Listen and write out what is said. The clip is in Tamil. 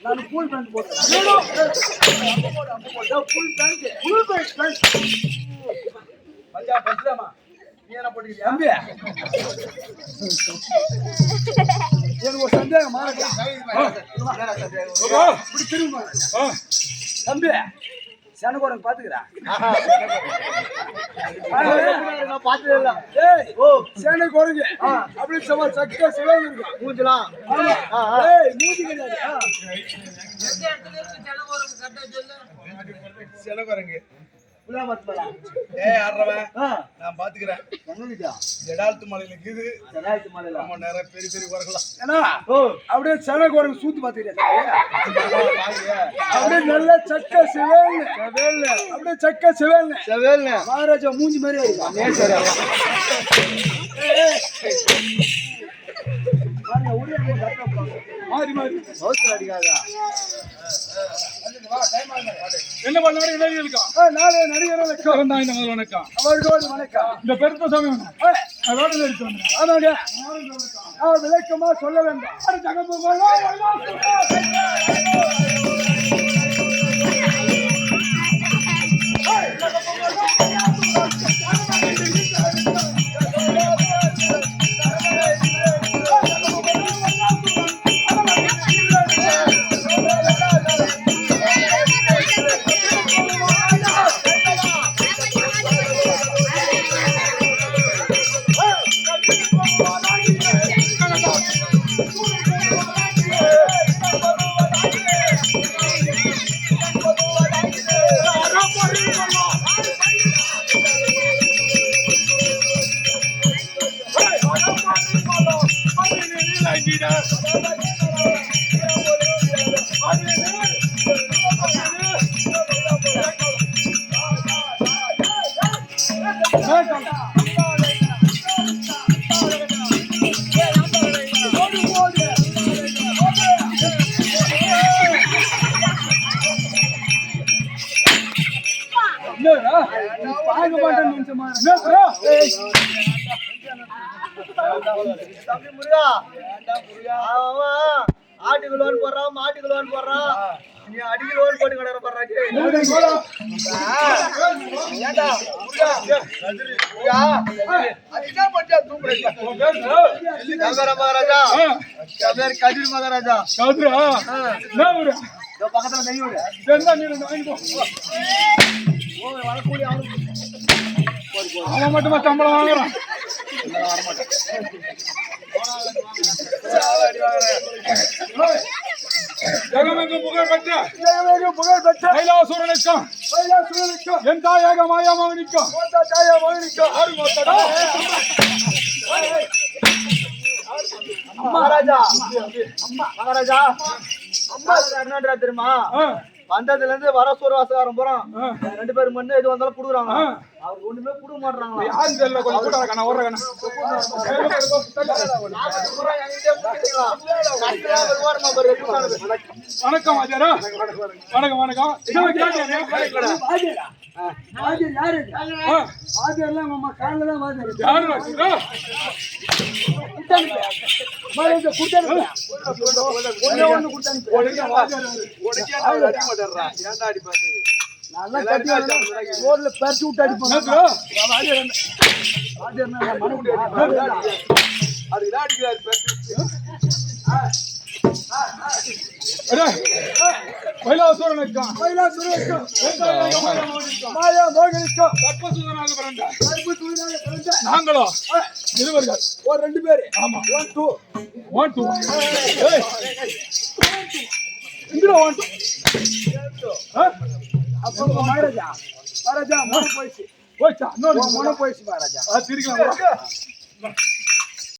நான் ஃபுல் பேண்ட் போடுறேன். ஃபுல் பேண்ட் மச்சான் பச்சலாமா நீ என்ன போட்டுக்கிறியா தம்பி? எனக்கு ஒரு சந்தேகம் மாறல. இப்படி திரும்ப தம்பி சனகோரங்க பாத்துக்கிறா பாத்ததே இல்ல. ஏய் ஓ சனகோரங்க அப்படி சும்மா சக்க சிவங்க இருக்கு மூஞ்சலாம். ஏய் மூஞ்சி கிடையாது. எந்த இடத்துல இருக்கு சனகோரங்க கரெக்ட்டா சொல்லு. சனகோரங்க புலா மத்தல. ஏய் ஆறவன் நான் பாத்துக்கிறேன். எங்கடா ஜடால்த்து மலையில இருக்குது. ஜடால்த்து மலையில நம்ம நேரா பெரிய பெரிய வரலாம். ஏனா ஓ அப்படியே சனகோரங்க சூத்து பாத்துக்கிறியா? அப்படியே நல்ல சக்க சிவங்க செவேல்ல அப்படியே சக்க செவேல்ல மகாராஜா மூஞ்சி மாதிரி இருக்கு. நேசரா பாருங்க ஊரே மாறி மாறி ஹவுஸ் அடிக்காதா? என்ன பண்ணாரு இளைஞர்களுக்கு? நாளே நடிகர்களுக்கு வந்தாங்க முதல்ல வணக்கம். அவர்களோடு வணக்கம். இந்த பெருத்த சாமி அதோட எடுத்து வந்தேன். ஆமாங்க விளக்கமா சொல்ல வேண்டாம். ஆட்டுக்கு லோன் போடுறான் மாட்டுக்கு லோன் போடுறான் நீ அடிக்கு லோன் போட்டு கடற போடுறாச்சு. மகாராஜா கதிர் மகாராஜா பக்கத்துல நெய்யூர் வரக்கூடிய அவன் மட்டுமா சம்பளம் வாங்குறான். புகழ்பெற்ற கைலாசூரனுக்கும் என் தாயாக மாயா மகனிக்கும் மகாராஜா மகாராஜா அம்மா கர்நாடகா தெரியுமா? வந்ததுல இருந்து வர சோறு வாசகாரம் போறான். 2 பேரும் மண்ணு எது வந்தாலும் குடுக்குறாங்க. அவருக்கு ஒண்ணுமே குடுக்க மாட்டாங்களா? யாரும் தெரியல. கொஞ்சம் கூட கண்ணா ஓடுறேன். வணக்கம் ஆஜரா. வணக்கம் வணக்கம். வாஜர் யாரு? வாஜர்லாம் நம்ம கால்ல தான் வாஜர். யாரு வாஜரா? மாரேஜ் குட்டறா. ஒண்ணு குட்டறா. ஒண்ணே வாஜர். ஒண்ணே அடி மாட்டறா. ஏன்டா அடி பாத்து? நல்லா கட்டி ரோட்ல பர்ச்சு விட்டு அடிப்பாங்க. வாஜர்னா மனு. அது அடிக்கிறாரு பர்ச்சு. கைலாசூரனுக்கும் மாயா மோகனுக்கும் கற்பசூதனாக பிறந்த நாங்களோ இருவர்கள் ஒரு 2 பேரு. ஆமா 1 2 இந்திரா 1 2 அப்போ மகாராஜா மகாராஜா மன போயிச்சு போச்சா இன்னொரு மன போயிச்சு மகாராஜா. திருக்கலாம்